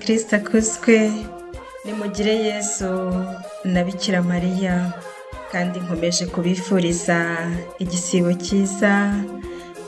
Kristo akuzwe, nimugire Yesu na Bikira Mariya, kandi nkomeje kubifuriza igisibo cyiza,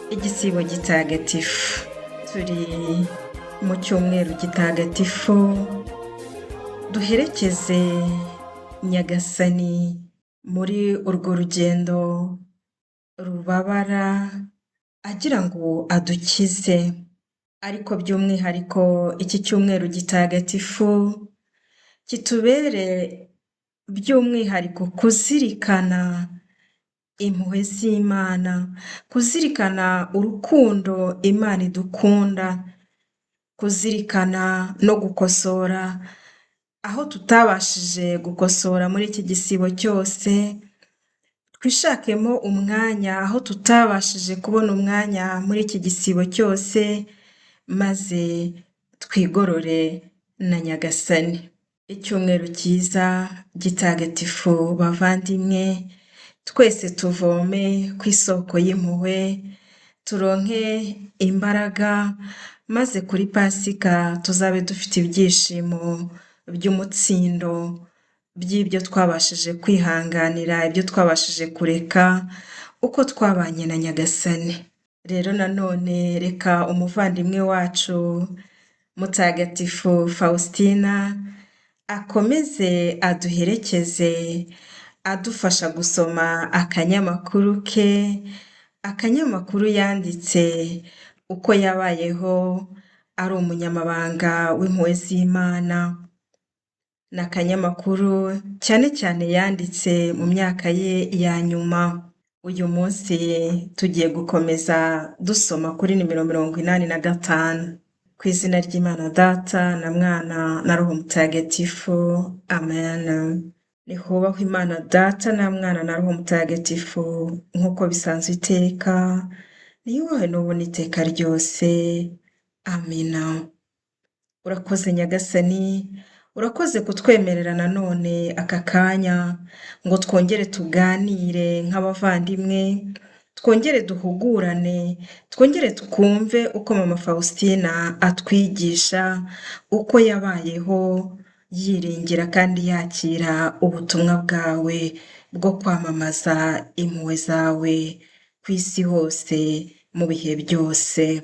igisibo gitagatifu. Turi mu cyumweru gitagatifu, duherekeze Nyagasani muri urwo rugendo rubabara agira ngo adukize. Ariko by'umwihariko iki cyumweru gitagatifu kitubere by'umwihariko kuzirikana impuhwe z'Imana, kuzirikana urukundo Imana idukunda, kuzirikana no gukosora aho tutabashije gukosora muri iki gisibo cyose. Twishakemo umwanya aho tutabashije kubona umwanya muri iki gisibo cyose, maze twigorore na Nyagasani. Icyumweru cyiza gitagatifu bavandimwe, twese tuvome ku isoko y'impuhwe, turonke imbaraga, maze kuri Pasika tuzabe dufite ibyishimo by'umutsindo by'ibyo twabashije kwihanganira, ibyo twabashije kureka, uko twabanye na Nyagasani. Rero nanone reka umuvandimwe wacu Mutagatifu Faustina akomeze aduherekeze, adufasha gusoma akanyamakuru ke, akanyamakuru yanditse uko yabayeho ari umunyamabanga w'impuhwe z'Imana. Ni akanyamakuru cyane cyane yanditse mu myaka ye ya nyuma. Uyu munsi tugiye gukomeza dusoma kuri nimero 85. Ku izina ry'Imana Data na Mwana na Roho Mutagatifu. Amen. Nihubahwe Imana Data na Mwana na Roho Mutagatifu, nk'uko bisanzwe iteka, niyubahwe n'ubu n'iteka ryose. Amina. Urakoze Nyagasani, urakoze kutwemerera nanone aka kanya ngo twongere tuganire nk'abavandimwe, twongere duhugurane, twongere twumve uko Mama Faustina atwigisha uko yabayeho yiringira kandi yakira ubutumwa bwawe bwo kwamamaza impuhwe zawe ku isi hose mu bihe byose.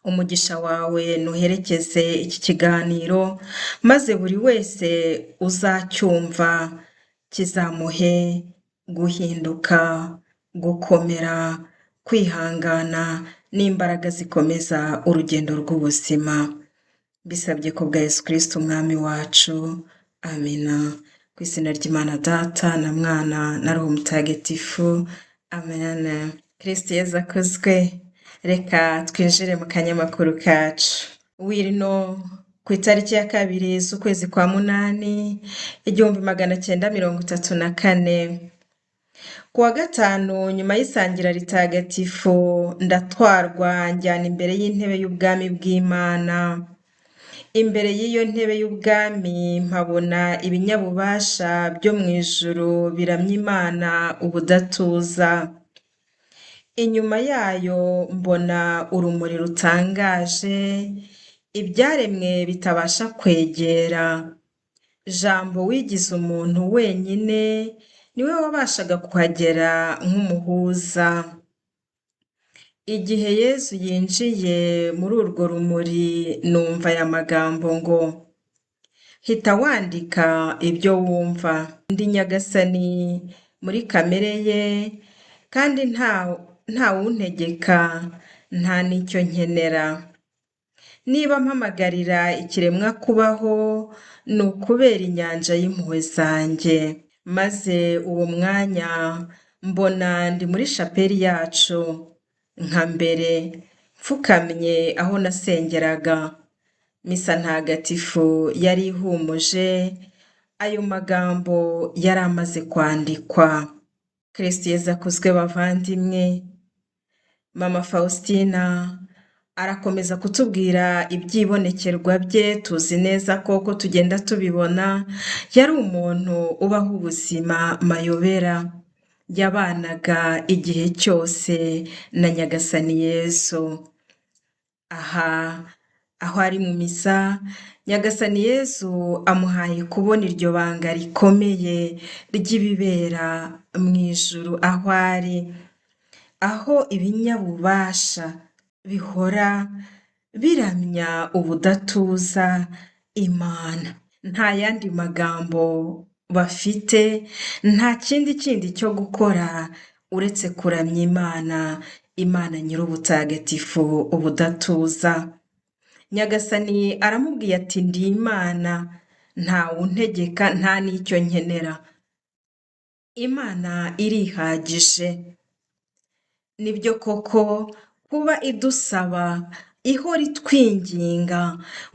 Umugisha wawe nuherekeze iki kiganiro, maze buri wese uzacyumva kizamuhe guhinduka, gukomera, kwihangana n'imbaraga zikomeza urugendo rw'ubuzima. Bisabye ko bwa Yesu Kristo umwami wacu. Amina. Ku izina ry'Imana Data na Mwana na Roho Mutagatifu. Amen. Kristo Yesu akuzwe. Reka twinjire mu kanyamakuru kacu. Wirino ku itariki ya 2 z'ukwezi kwa munani 1934, kuwa gatanu nyuma y'isangira ritagatifu ndatwarwa njyana imbere y'intebe y'ubwami bw'Imana. Imbere y'iyo ntebe y'ubwami mpabona ibinyabubasha byo mu ijuru biramya Imana ubudatuza. Inyuma yayo mbona urumuri rutangaje, ibyaremwe bitabasha kwegera. Jambo wigize umuntu wenyine niwe wabashaga kuhagera nk'umuhuza. Igihe Yesu yinjiye muri urwo rumuri, numva aya magambo ngo, hita wandika ibyo wumva. Ndi Nyagasani muri kamere ye, kandi nta wuntegeka, nta n'icyo nkenera. Niba mpamagarira ikiremwa kubaho, ni ukubera inyanja y'impuhwe zanjye. Maze uwo mwanya mbona ndi muri shapeli yacu, nka mbere mfukamye aho nasengeraga. Misa ntagatifu yari ihumuje, ayo magambo yari amaze kwandikwa. Kristo Yesu akuzwe bavandimwe. Mama Faustina arakomeza kutubwira ibyibonekerwa bye, tuzi neza ko tugenda tubibona. Yari umuntu ubaho ubuzima mayobera, yabanaga igihe cyose na Nyagasani Yesu. Aha aho ari mu misa, Nyagasani Yezu amuhaye kubona iryo banga rikomeye ry'ibibera mu ijuru aho ari, aho ibinyabubasha bihora biramya ubudatuza Imana. Nta yandi magambo bafite, nta kindi cyo gukora uretse kuramya Imana, Imana nyir'ubutagatifu ubudatuza. Nyagasani aramubwiye ati ndi Imana, ntawuntegeka nta n'icyo nkenera. Imana irihagije. Nibyo koko kuba idusaba ihora itwinginga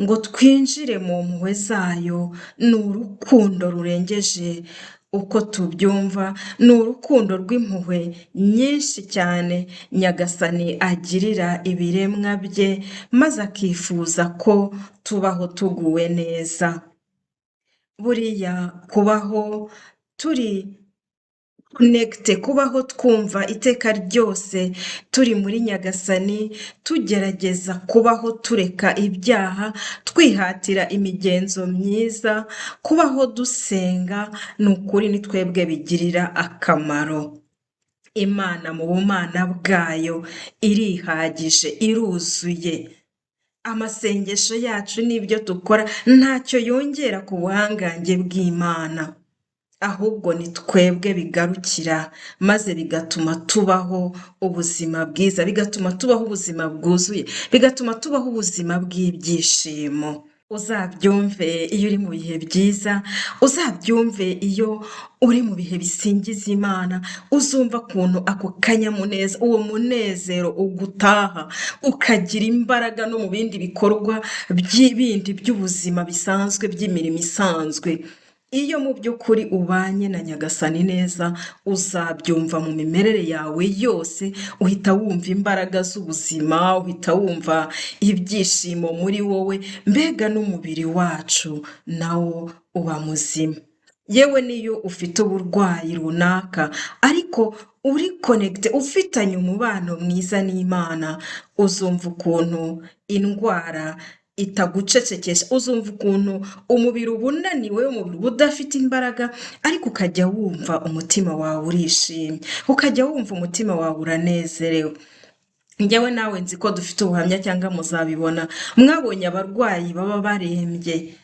ngo twinjire mu mpuhwe zayo ni urukundo rurengeje uko tubyumva, ni urukundo rw'impuhwe nyinshi cyane Nyagasani agirira ibiremwa bye, maze akifuza ko tubaho tuguwe neza. Buriya kubaho turi konegite, kubaho twumva iteka ryose turi muri Nyagasani, tugerageza kubaho tureka ibyaha, twihatira imigenzo myiza, kubaho dusenga, ni ukuri ni twebwe bigirira akamaro. Imana mu bumana bwayo irihagije, iruzuye. Amasengesho yacu n'ibyo dukora ntacyo yongera ku buhangange bw'Imana, ahubwo ni twebwe bigarukira, maze bigatuma tubaho ubuzima bwiza, bigatuma tubaho ubuzima bwuzuye, bigatuma tubaho ubuzima bw'ibyishimo. Uzabyumve iyo uri mu bihe byiza, uzabyumve iyo uri mu bihe bisingiza Imana, uzumva ukuntu ako kanyamuneza, uwo munezero ugutaha, ukagira imbaraga no mu bindi bikorwa bindi by'ubuzima bisanzwe, by'imirimo isanzwe. Iyo mu by'ukuri ubanye na Nyagasani neza, uzabyumva mu mimerere yawe yose, uhita wumva imbaraga z'ubuzima, uhita wumva ibyishimo muri wowe, mbega n'umubiri wacu nawo uba muzima. Yewe niyo ufite uburwayi runaka ariko uri konegite, ufitanye umubano mwiza n'Imana, uzumva ukuntu indwara itagucecekesha, uzumva ukuntu umubiri uba unaniwe, umubiri uba udafite imbaraga, ariko ukajya wumva umutima wawe urishimye, ukajya wumva umutima wawe uranezerewe. Njyewe nawe nzi ko dufite ubuhamya cyangwa muzabibona, mwabonye abarwayi baba barembye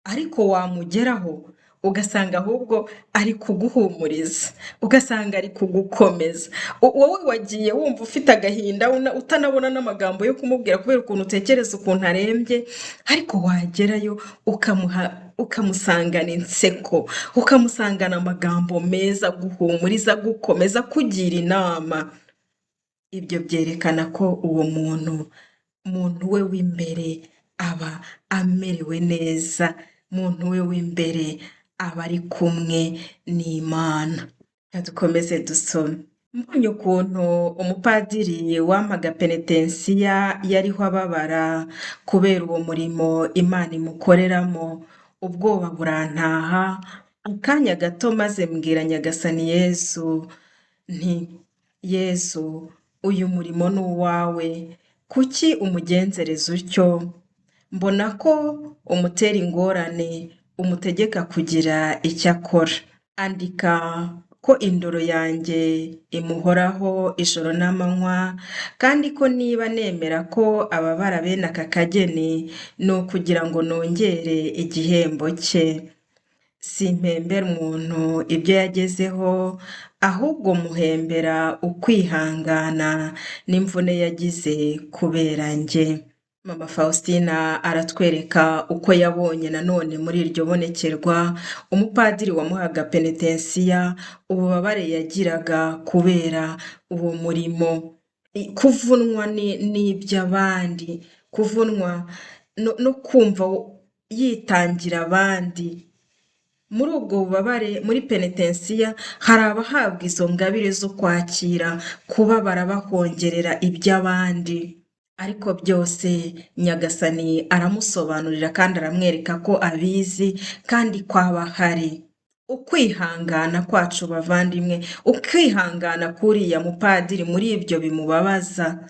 ariko wamugeraho ugasanga ahubwo ari kuguhumuriza, ugasanga ari kugukomeza. Wowe wagiye wumva ufite agahinda, utanabona n'amagambo yo kumubwira kubera ukuntu utekereza ukuntu arembye, ariko wagerayo ukamusangana inseko, ukamusangana amagambo meza aguhumuriza, agukomeza, kugira inama. Ibyo byerekana ko uwo muntu we w'imbere aba amerewe neza, muntu we w'imbere aba ari kumwe n'Imana. Dukomeze dusome. Mbonye ukuntu umupadiri wampaga penetensiya yariho ababara kubera uwo murimo Imana imukoreramo, ubwoba burantaha, akanya gato maze mbwira Nyagasani Yezu nti Yezu, uyu murimo ni uwawe, kuki umugenzereza utyo? Mbona ko umutera ingorane, umutegeka kugira icyo akora. Andika ko indoro yanjye imuhoraho ijoro n'amanywa, kandi ko niba nemera ko ababara bene aka kageni, ni ukugira ngo nongere igihembo cye. Simpembera umuntu ibyo yagezeho, ahubwo muhembera ukwihangana n'imvune yagize kubera njye. Mama Faustina aratwereka uko yabonye nanone muri iryo bonekerwa umupadiri wamuhaga penetensiya ububabare yagiraga kubera uwo murimo, kuvunwa n'iby'abandi, kuvunwa no kumva yitangira abandi. Muri ubwo bubabare, muri penetensiya, hari abahabwa izo ngabire zo kwakira kubabara bahongerera iby'abandi, ariko byose Nyagasani aramusobanurira kandi aramwereka ko abizi kandi ko aba ahari. Ukwihangana kwacu bavandimwe, ukwihangana kuriya mupadiri muri ibyo bimubabaza,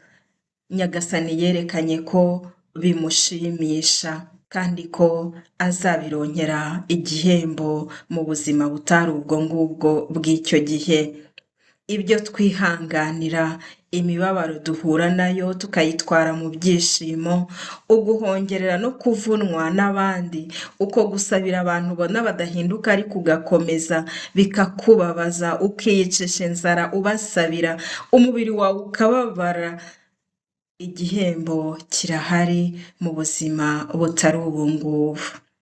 Nyagasani yerekanye ko bimushimisha kandi ko azabironkera igihembo mu buzima butari ubwo ngubwo bw'icyo gihe. Ibyo twihanganira, imibabaro duhura nayo tukayitwara mu byishimo, uguhongerera no kuvunwa n'abandi, uko gusabira abantu ubona badahinduka ariko ugakomeza bikakubabaza, ukiyicisha inzara ubasabira, umubiri wawe ukababara, igihembo kirahari mu buzima butari ubu ngubu.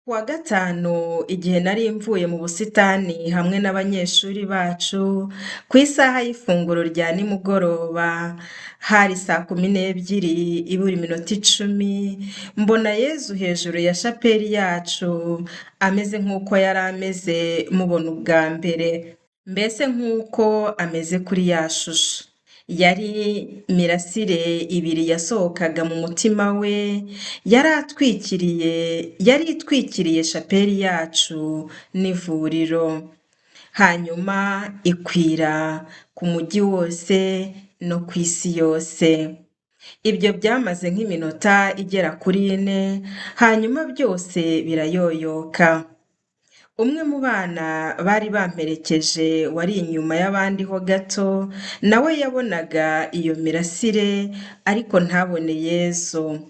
Kuwa gatanu igihe nari mvuye mu busitani hamwe n'abanyeshuri bacu, ku isaha y'ifunguro rya nimugoroba, hari 12:00 ibura iminota 10, mbona Yezu hejuru ya shapeli yacu, ameze nk'uko yari ameze mubona ubwa mbere, mbese nk'uko ameze kuri ya shusho. Yari imirasire ibiri yasohokaga mu mutima we, yari itwikiriye shapeli yacu n'ivuriro, hanyuma ikwira ku mujyi wose no ku isi yose. Ibyo byamaze nk'iminota igera kuri 4, hanyuma byose birayoyoka. Umwe mu bana bari bamperekeje wari inyuma y'abandi ho gato, nawe yabonaga iyo mirasire ariko ntabone Yezu,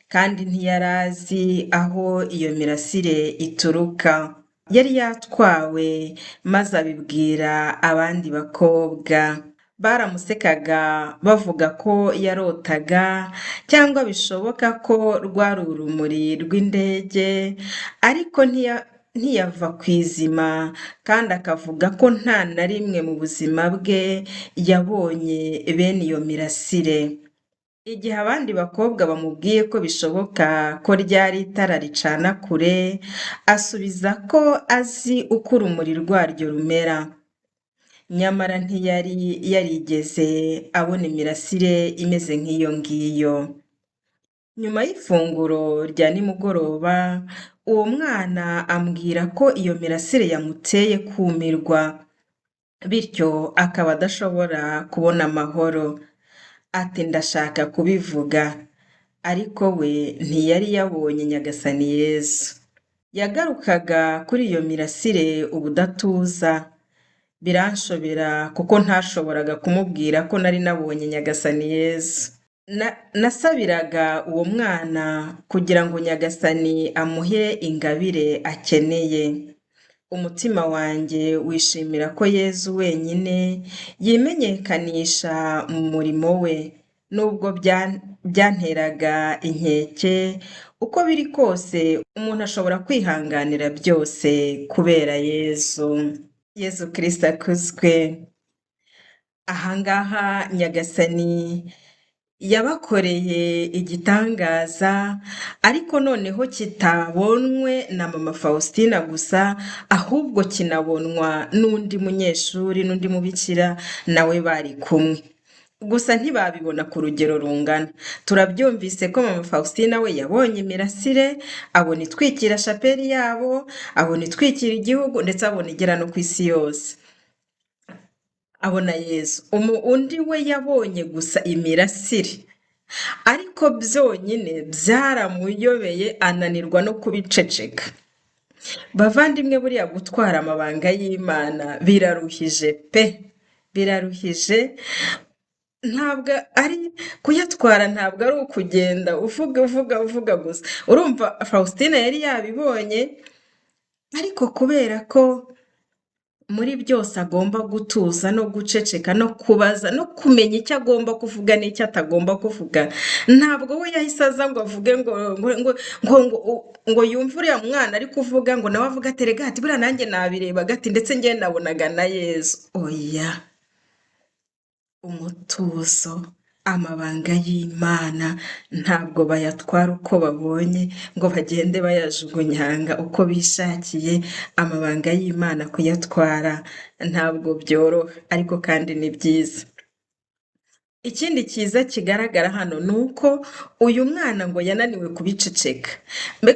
kandi ntiyari azi aho iyo mirasire ituruka. Yari yatwawe maze abibwira abandi bakobwa. Baramusekaga bavuga ko yarotaga cyangwa bishoboka ko rwari urumuri rw'indege, ariko ntiyava ku izima, kandi akavuga ko nta na rimwe mu buzima bwe yabonye bene iyo mirasire. Igihe abandi bakobwa bamubwiye ko bishoboka ko ryari itara ricana kure, asubiza ko azi uko urumuri rwaryo rumera. Nyamara ntiyari yarigeze abona imirasire imeze nk'iyo ngiyo. Nyuma y'ifunguro rya nimugoroba, uwo mwana ambwira ko iyo mirasire yamuteye kumirwa, bityo akaba adashobora kubona amahoro. Ati ndashaka kubivuga, ariko we ntiyari yabonye Nyagasani Yezu. Yagarukaga kuri iyo mirasire ubudatuza. Biranshobera kuko ntashoboraga kumubwira ko nari nabonye Nyagasani Yezu. Nasabiraga uwo mwana kugira ngo Nyagasani amuhe ingabire akeneye. Umutima wanjye wishimira ko Yezu wenyine yimenyekanisha mu murimo we, nubwo byanteraga inkeke. Uko biri kose umuntu ashobora kwihanganira byose kubera Yezu. Yezu Kristo akuzwe. Ahangaha Nyagasani yabakoreye igitangaza, ariko noneho kitabonwe na mama Faustina gusa, ahubwo kinabonwa n'undi munyeshuri n'undi mubikira nawe bari kumwe. Gusa ntibabibona ku rugero rungana. Turabyumvise ko mama Faustina we yabonye imirasire, abona itwikira shapeli yabo, abona itwikira igihugu, ndetse abona igera no ku isi yose. Abona Yezu. Undi we yabonye gusa imirasire, ariko byonyine byaramuyobeye, ananirwa no kubiceceka. Bavandimwe, buriya gutwara amabanga y'Imana biraruhije pe, biraruhije. Ntabwo ari kuyatwara, ntabwo ari ukugenda uvuga gusa. Urumva Faustina yari yabibonye, ariko kubera ko muri byose agomba gutuza no guceceka no kubaza no kumenya icyo agomba kuvuga n'icyo atagomba kuvuga, ntabwo we yahise aza ngo avuge ngo yumve uriya mwana ari kuvuga ngo nawe avuga ati rega ati buriya nanjye nabireba gati ndetse njye nabonaga na Yezu. Oya, umutuzo, amabanga y'Imana ntabwo bayatwara uko babonye ngo bagende bayajugunyanga uko bishakiye. Amabanga y'Imana kuyatwara ntabwo byoroha, ariko kandi ni byiza. Ikindi cyiza kigaragara hano ni uko uyu mwana ngo yananiwe kubiceceka.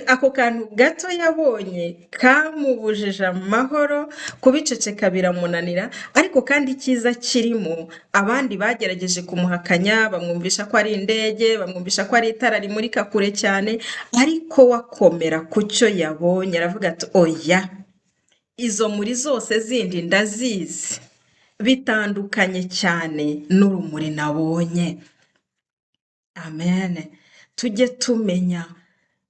Ako kantu gato yabonye kamubujije amahoro, kubiceceka biramunanira, ariko kandi icyiza kirimo abandi bagerageje kumuhakanya, bamwumvisha ko ari indege, bamwumvisha ko ari itara rimurika kure cyane, ariko wakomera ku cyo yabonye aravuga ati oya, izo muri zose zindi ndazizi, bitandukanye cyane n'urumuri nabonye. Amen. Tujye tumenya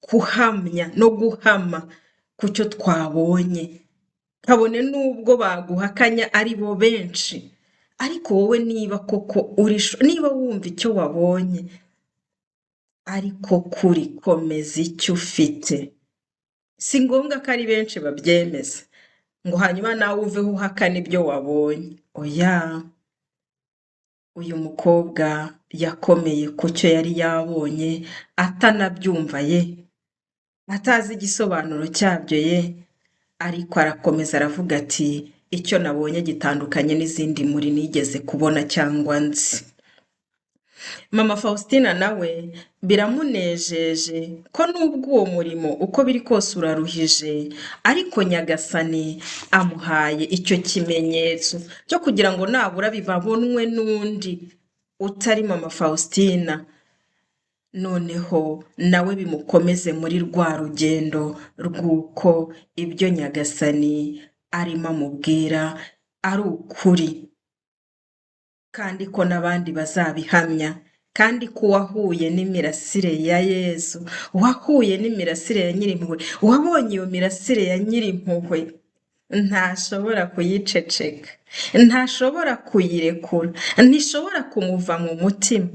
kuhamya no guhama ku cyo twabonye, kabone n'ubwo baguhakanya ari bo benshi, ariko wowe niba koko niba wumva icyo wabonye ariko kuri komeza icyo ufite. Si ngombwa ko ari benshi babyemeza ngo hanyuma nawe uveho uhakana ibyo wabonye. Oya, uyu mukobwa yakomeye ku cyo yari yabonye, atanabyumva ye, atazi igisobanuro cyabyo ye, ariko arakomeza aravuga ati icyo nabonye gitandukanye n'izindi muri nigeze kubona cyangwa nzi. Mama Faustina nawe biramunejeje ko nubwo uwo murimo uko biri kose uraruhije, ariko Nyagasani amuhaye icyo kimenyetso cyo kugira ngo nabura bibabonwe n'undi utari Mama Faustina, noneho nawe bimukomeze muri rwa rugendo rw'uko ibyo Nyagasani arimo amubwira ari ukuri, kandi ko n'abandi bazabihamya, kandi ko wahuye n'imirasire ya Yezu, wahuye n'imirasire ya Nyirimpuhwe, wabonye iyo mirasire ya Nyirimpuhwe, ntashobora kuyiceceka, ntashobora kuyirekura, ntishobora kumuva mu mutima,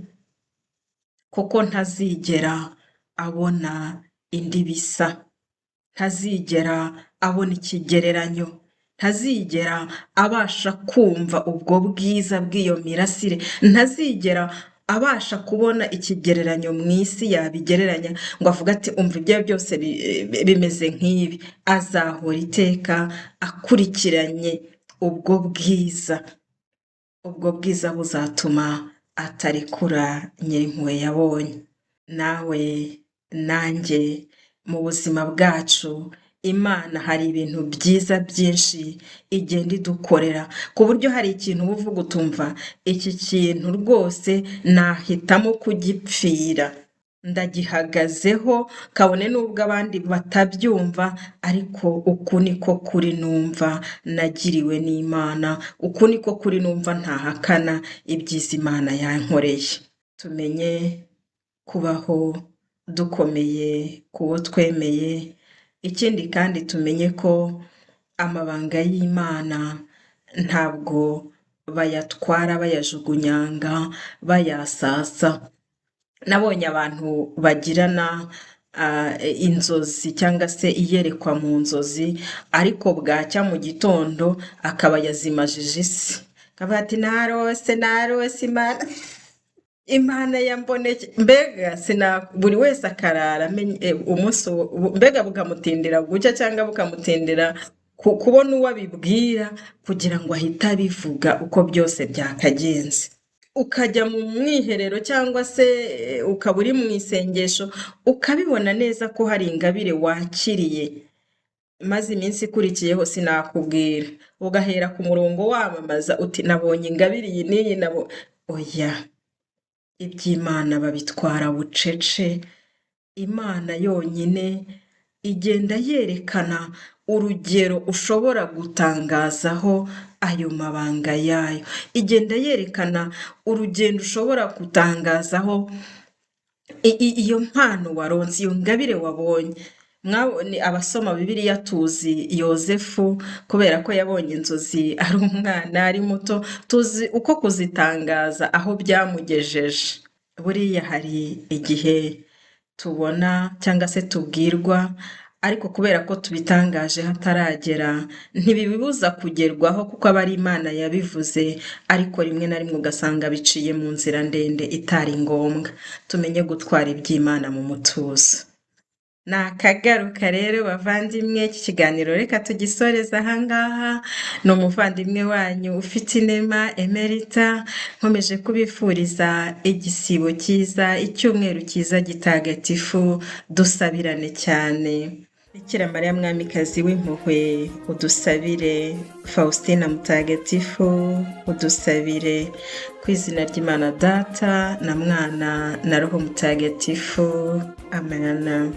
kuko ntazigera abona indi bisa, ntazigera abona ikigereranyo, ntazigera abasha kumva ubwo bwiza bw'iyo mirasire, ntazigera abasha kubona ikigereranyo mu isi yabigereranya ngo avuga ati umva ibyo byose bimeze nk'ibi. Azahora iteka akurikiranye ubwo bwiza, ubwo bwiza buzatuma atarekura Nyirimpuhwe yabonye. Nawe nanjye mu buzima bwacu Imana hari ibintu byiza byinshi igenda idukorera, ku buryo hari ikintu uba uvuga utumva iki kintu rwose nahitamo kugipfira, ndagihagazeho kabone n'ubwo abandi batabyumva, ariko uku niko kuri numva nagiriwe n'Imana, uku niko kuri numva ntahakana ibyiza Imana yankoreye. Tumenye kubaho dukomeye kuwo twemeye, ikindi kandi tumenye ko amabanga y'Imana ntabwo bayatwara bayajugunyanga, bayasasa. Nabonye abantu bagirana inzozi cyangwa se iyerekwa mu nzozi, ariko bwacya mu gitondo akaba yazimajije isi, akavuga ati narose Imana yamboneke. Mbega buri wese akarara umunsi mbega bukamutindira gucya cyangwa bukamutindira kubona uwo abibwira kugira ngo ahite abivuga uko byose byakagenze. Ukajya mu mwiherero cyangwa se ukaba uri mu isengesho, ukabibona neza ko hari ingabire wakiriye, maze iminsi ikurikiyeho sinakubwira, ugahera ku murongo wamamaza uti nabonye ingabire iyi n'iyi oya, iby'Imana babitwara bucece. Imana yonyine igenda yerekana urugero ushobora gutangazaho ayo mabanga yayo, igenda yerekana urugendo ushobora gutangazaho iyo mpano waronse, iyo ngabire wabonye. Mwabonye abasoma Bibiliya tuzi Yozefu kubera ko yabonye inzozi ari umwana ari muto, tuzi uko kuzitangaza aho byamugejeje. Buriya hari igihe tubona cyangwa se tubwirwa, ariko kubera ko tubitangaje hataragera ntibibibuza kugerwaho kuko aba ari Imana yabivuze, ariko rimwe na rimwe ugasanga biciye mu nzira ndende itari ngombwa. Tumenye gutwara iby'Imana mu mutuzo. nakagaruka rero bavandimwe, iki kiganiro reka tugisoreze ahangaha. Ni umuvandimwe wanyu ufite inema Emerita, nkomeje kubifuriza igisibo cyiza, icyumweru cyiza gitagatifu, dusabirane cyane. Bikira Mariya mwamikazi w'impuhwe, udusabire. Faustina mutagatifu, udusabire. Ku izina ry'Imana Data na Mwana na Roho Mutagatifu. Amen.